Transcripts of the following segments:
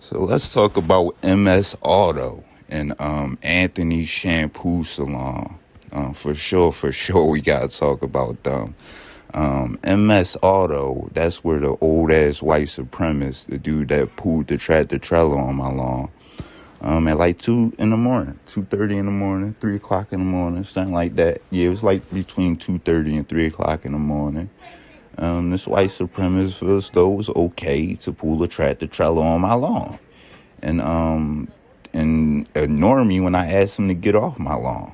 So let's talk about MS Auto and Anthony Shampoo Salon. For sure, we gotta talk about them. MS Auto, that's where the old ass white supremacist, the dude that pulled the tractor trailer on my lawn, at like 2 in the morning, 2:30 in the morning, 3 o'clock in the morning, something like that. Yeah, it was like between 2:30 and 3 o'clock in the morning. This white supremacist feels as though it was okay to pull a tractor trailer on my lawn and ignore me when I asked him to get off my lawn.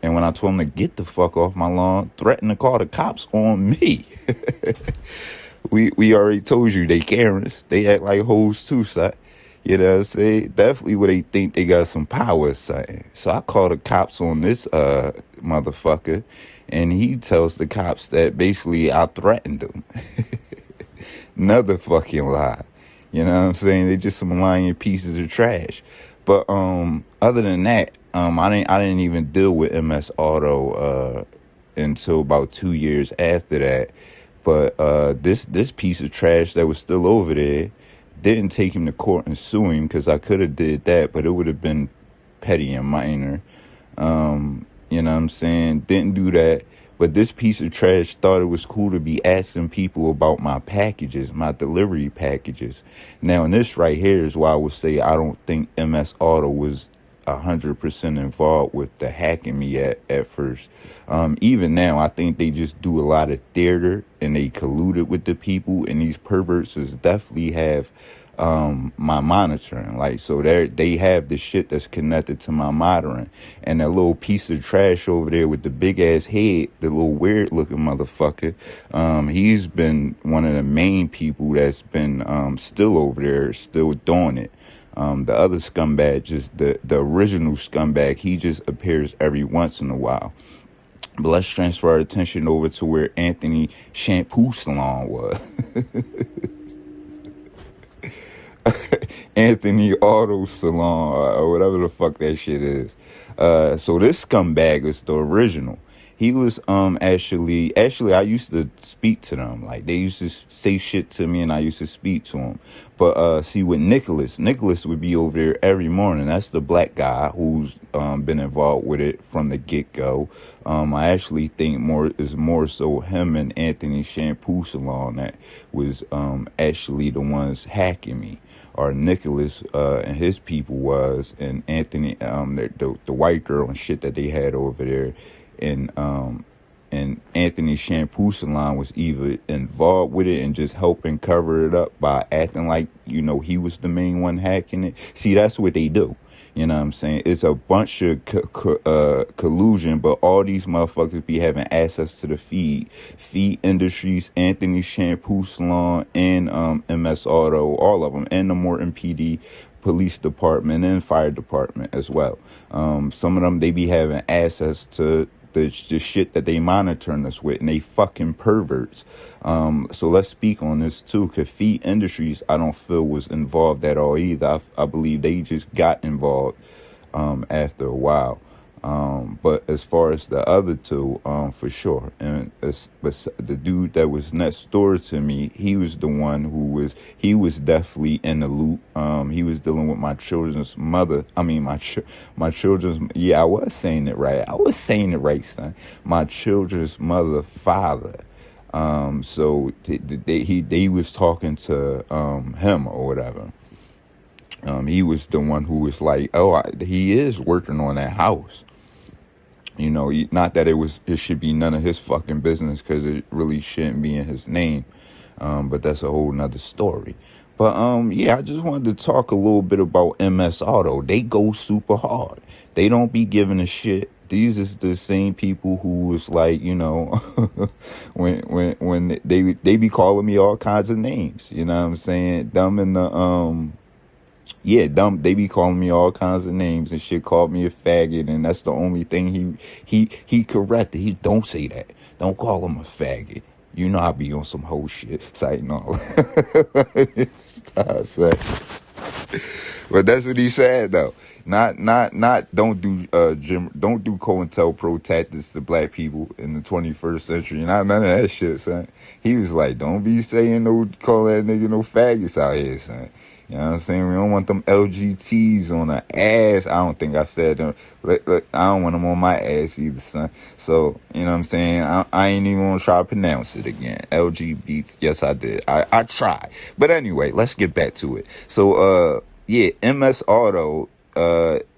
And when I told him to get the fuck off my lawn, threatened to call the cops on me. We already told you they Karens. They act like hoes too, son. You know what I'm saying? Definitely where they think they got some power or something. So I call the cops on this motherfucker, and he tells the cops that basically I threatened him. Another fucking lie. You know what I'm saying? They just some lying pieces of trash. But other than that, I didn't even deal with MS Auto until about 2 years after that. But this piece of trash that was still over there didn't take him to court and sue him, because I could have did that, but it would have been petty and minor. You know what I'm saying? Didn't do that. But this piece of trash thought it was cool to be asking people about my packages, my delivery packages. Now, and this right here is why I would say I don't think MS Auto was 100% involved with the hacking me at first. Even now, I think they just do a lot of theater and they colluded with the people. And these perverts definitely have my monitoring. Like, so they have the shit that's connected to my monitoring. And that little piece of trash over there with the big ass head, the little weird looking motherfucker, he's been one of the main people that's been still over there, still doing it. The other scumbag, just the original scumbag, he just appears every once in a while. But let's transfer our attention over to where Anthony Shampoo Salon was. Anthony Auto Salon, or whatever the fuck that shit is. So this scumbag is the original. He was actually I used to speak to them. Like, they used to say shit to me and I used to speak to them. But see, with Nicholas would be over there every morning. That's the black guy who's been involved with it from the get-go. I actually think more so him and Anthony Shampoo Salon that was actually the ones hacking me. Or Nicholas and his people was, and Anthony, the white girl and shit that they had over there, and Anthony Shampoo Salon was either involved with it and just helping cover it up by acting like, he was the main one hacking it. See, that's what they do. You know what I'm saying? It's a bunch of collusion, but all these motherfuckers be having access to the feed. Feed Industries, Anthony Shampoo Salon, and MS Auto, all of them, and the Morton PD Police Department and Fire Department as well. Some of them, they be having access to the shit that they monitoring us with, and they fucking perverts. So let's speak on this too, because Feed Industries, I don't feel was involved at all either. I believe they just got involved after a while. But as far as the other two, for sure. And the dude that was next door to me, he was the one he was definitely in the loop. He was dealing with my children's mother. I mean, my children's, yeah, I was saying it right, son. My children's mother, father. So they was talking to him or whatever. He was the one who was like, he is working on that house. Not that it should be none of his fucking business, because it really shouldn't be in his name. But that's a whole nother story. But I just wanted to talk a little bit about MS Auto. They go super hard. They don't be giving a shit. These is the same people who was like, when they be calling me all kinds of names. You know what I'm saying? Them and the they be calling me all kinds of names and shit, called me a faggot, and that's the only thing he corrected. He don't say that. Don't call him a faggot. I be on some whole shit. Say no. Stop, say. But that's what he said though. Not don't do don't do COINTELPRO tactics to black people in the 21st century. Not none of that shit, son. He was like, don't be saying no, call that nigga no faggots out here, son. You know what I'm saying? We don't want them LGTs on our ass. I don't think I said them. Look, I don't want them on my ass either, son. So, you know what I'm saying? I ain't even gonna try to pronounce it again. LGBT. Yes, I did. I tried. But anyway, let's get back to it. So, yeah, MS Auto,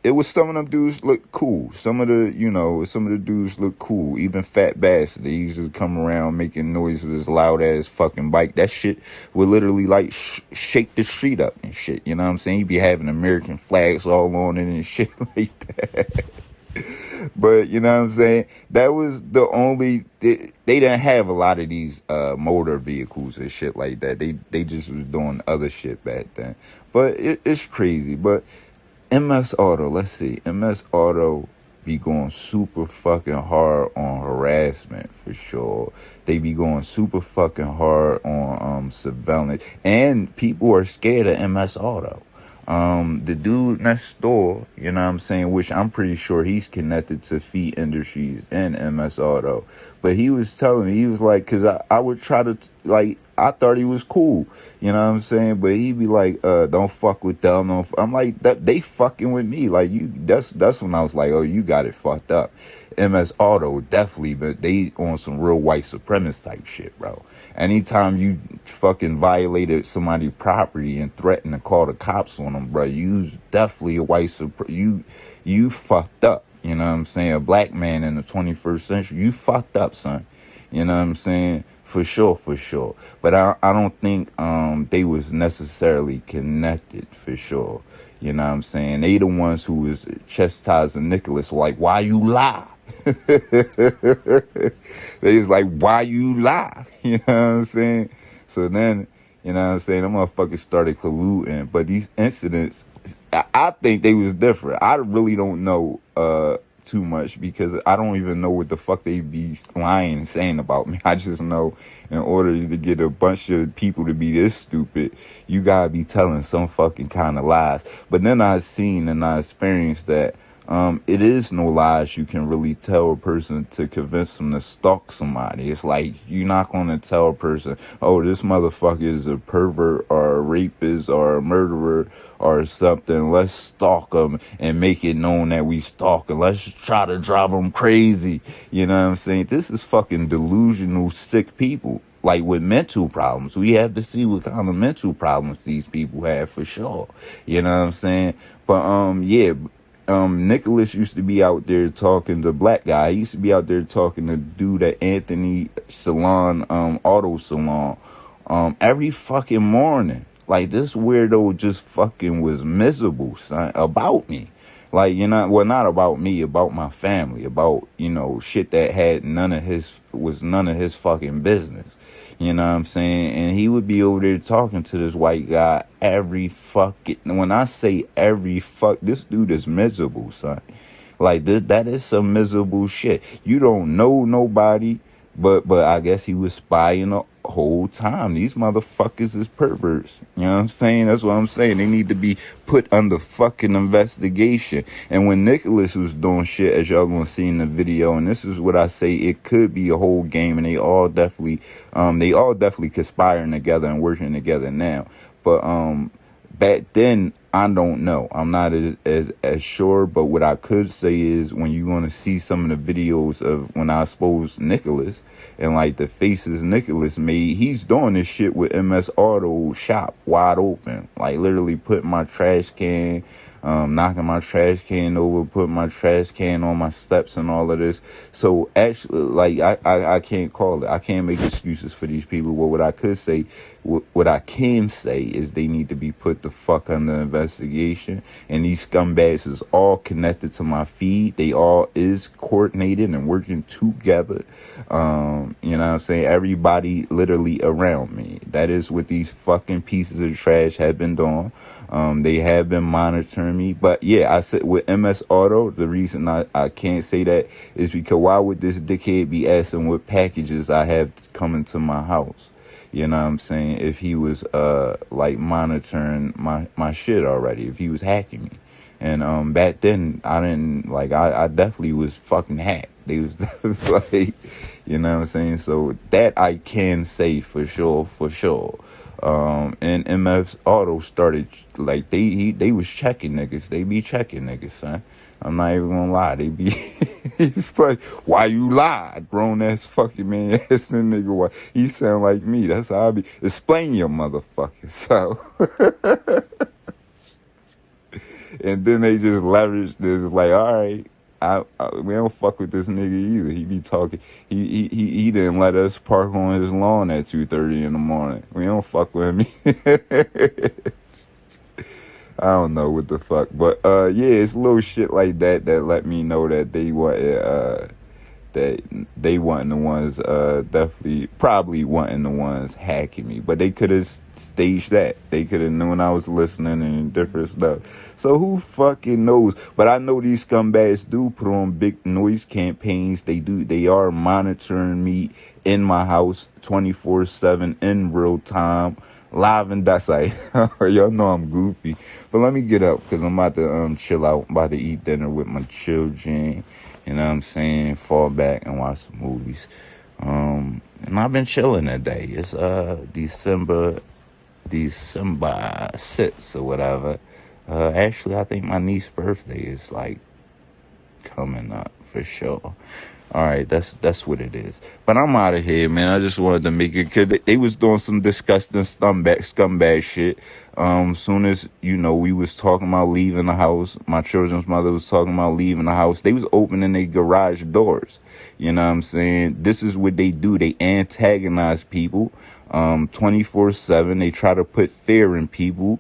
it was some of them dudes look cool. Some of the dudes look cool. Even Fat Bass, they used to come around making noise with his loud ass fucking bike. That shit would literally like shake the street up and shit. You know what I'm saying? He'd be having American flags all on it and shit like that. But you know what I'm saying? That was the only they didn't have a lot of these motor vehicles and shit like that. They just was doing other shit back then. But it's crazy. But MS Auto, let's see. MS Auto be going super fucking hard on harassment for sure. They be going super fucking hard on surveillance. And people are scared of MS Auto. The dude next door, you know what I'm saying, which I'm pretty sure he's connected to Feet Industries and MS Auto. But he was telling me, he was like, because I would try to, like, I thought he was cool, you know what I'm saying? But he'd be like, don't fuck with them. I'm like, that they fucking with me. Like, that's when I was like, oh, you got it fucked up. MS Auto, definitely, but they on some real white supremacist type shit, bro. Anytime you fucking violated somebody's property and threatened to call the cops on them, bro, you definitely a white you fucked up. You know what I'm saying? A black man in the 21st century, you fucked up, son. You know what I'm saying? For sure, for sure. But I don't think they was necessarily connected, for sure. You know what I'm saying? They the ones who was chastising Nicholas, like, why you lie? They was like, why you lie? You know what I'm saying? So then, you know what I'm saying, them motherfuckers started colluding. But these incidents, I think they was different. I really don't know too much because I don't even know what the fuck they be lying and saying about me. I just know in order to get a bunch of people to be this stupid, you gotta be telling some fucking kind of lies. But then I seen and I experienced that it is no lies you can really tell a person to convince them to stalk somebody. It's like you're not going to tell a person, oh, this motherfucker is a pervert or a rapist or a murderer or something. Let's stalk them and make it known that we stalk 'em. Let's try to drive them crazy. You know what I'm saying? This is fucking delusional, sick people. Like with mental problems. We have to see what kind of mental problems these people have for sure. You know what I'm saying? But yeah. Nicholas used to be out there talking to black guy. He used to be out there talking to dude at Anthony Salon, auto salon, every fucking morning. Like this weirdo just fucking was miserable, son, about me. Like, you know, well, not about me, about my family, about, you know, shit that had none of his fucking business. You know what I'm saying? And he would be over there talking to this white guy every fucking, when I say every this dude is miserable, son. Like that is some miserable shit. You don't know nobody, but I guess he was spying the whole time. These motherfuckers is perverts. You know what I'm saying? That's what I'm saying. They need to be put under fucking investigation. And when Nicholas was doing shit, as y'all gonna see in the video, and this is what I say, it could be a whole game, and they all definitely conspiring together and working together now. But back then, I don't know. I'm not as sure, but what I could say is when you're going to see some of the videos of when I exposed Nicholas and like the faces Nicholas made, he's doing this shit with MS Auto shop wide open, like literally putting my trash can, knocking my trash can over, putting my trash can on my steps and all of this. So actually, like I can't call it. I can't make excuses for these people. But what I could say, what I can say is they need to be put the fuck under investigation. And these scumbags is all connected to my feed. They all is coordinated and working together. You know what I'm saying? Everybody literally around me. That is what these fucking pieces of trash have been doing. They have been monitoring me. But yeah, I said with MS Auto, the reason I can't say that is because why would this dickhead be asking what packages I have coming to my house? You know what I'm saying? If he was like monitoring my shit already, if he was hacking me. And back then I didn't like I definitely was fucking hacked. They was like, you know what I'm saying? So that I can say for sure, for sure. And MF Auto started like they was checking niggas. They be checking niggas, son. I'm not even gonna lie. They be he's like, why you lied, grown ass fucking man ass nigga? Why he sound like me? That's how I be. Explain your motherfucker. So and then they just leveraged this like, all right. We don't fuck with this nigga either. He be talking. He didn't let us park on his lawn at 2:30 in the morning. We don't fuck with him. I don't know what the fuck, but yeah, it's little shit like that that let me know that they were that they wasn't the ones definitely probably wasn't the ones hacking me, but they could have staged that. They could have known I was listening and different stuff. So who fucking knows? But I know these scumbags do put on big noise campaigns. They are monitoring me in my house 24/7 in real time, live and that's like y'all know I'm goofy. But let me get up because I'm about to chill out. I'm about to eat dinner with my children. You know what I'm saying? Fall back and watch some movies. And I've been chilling today. It's December 6th or whatever. Actually, I think my niece's birthday is like coming up for sure. All right, that's what it is. But I'm out of here, man. I just wanted to make it, cause they was doing some disgusting scumbag shit. Soon as, we was talking about leaving the house, my children's mother was talking about leaving the house, they was opening their garage doors. You know what I'm saying? This is what they do. They antagonize people 24/7. They try to put fear in people,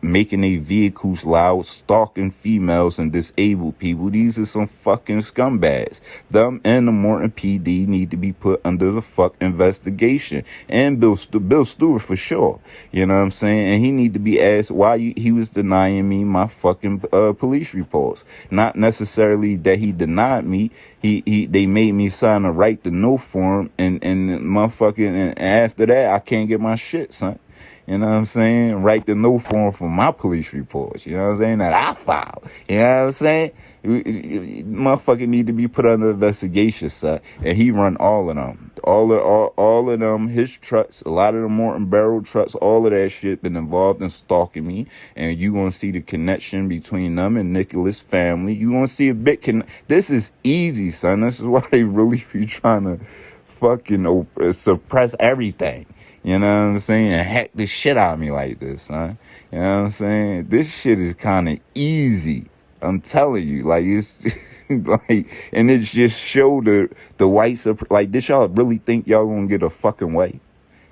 making their vehicles loud, stalking females and disabled people. These are some fucking scumbags. Them and the Morton PD need to be put under the fuck investigation. And Bill Stewart for sure. You know what I'm saying? And he need to be asked why he was denying me my fucking police reports. Not necessarily that he denied me. They made me sign a right to know form, and motherfucking, and after that I can't get my shit, son. You know what I'm saying? Right to know form for my police reports. You know what I'm saying? That I filed. You know what I'm saying? Motherfucker need to be put under investigation, son. And he run all of them. All of them, his trucks, a lot of the Morton Barrel trucks, all of that shit been involved in stalking me. And you gonna see the connection between them and Nicholas' family. You gonna see a big this is easy, son. This is why they really be trying to fucking suppress everything. You know what I'm saying? And hack the shit out of me like this, son. You know what I'm saying? This shit is kind of easy. I'm telling you, like, it's like, and it just show the whites, like, this y'all really think y'all gonna get a fucking way?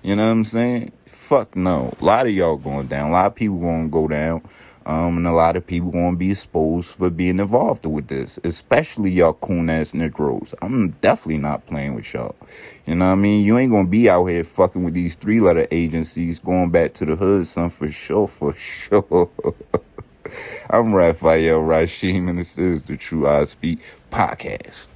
You know what I'm saying? Fuck no. A lot of y'all going down. A lot of people gonna go down. And a lot of people gonna be exposed for being involved with this, especially y'all coon ass Negroes. I'm definitely not playing with y'all. You know what I mean? You ain't gonna be out here fucking with these 3-letter agencies going back to the hood, son, for sure, for sure. I'm Raphael Rashim, and this is the True I Speak podcast.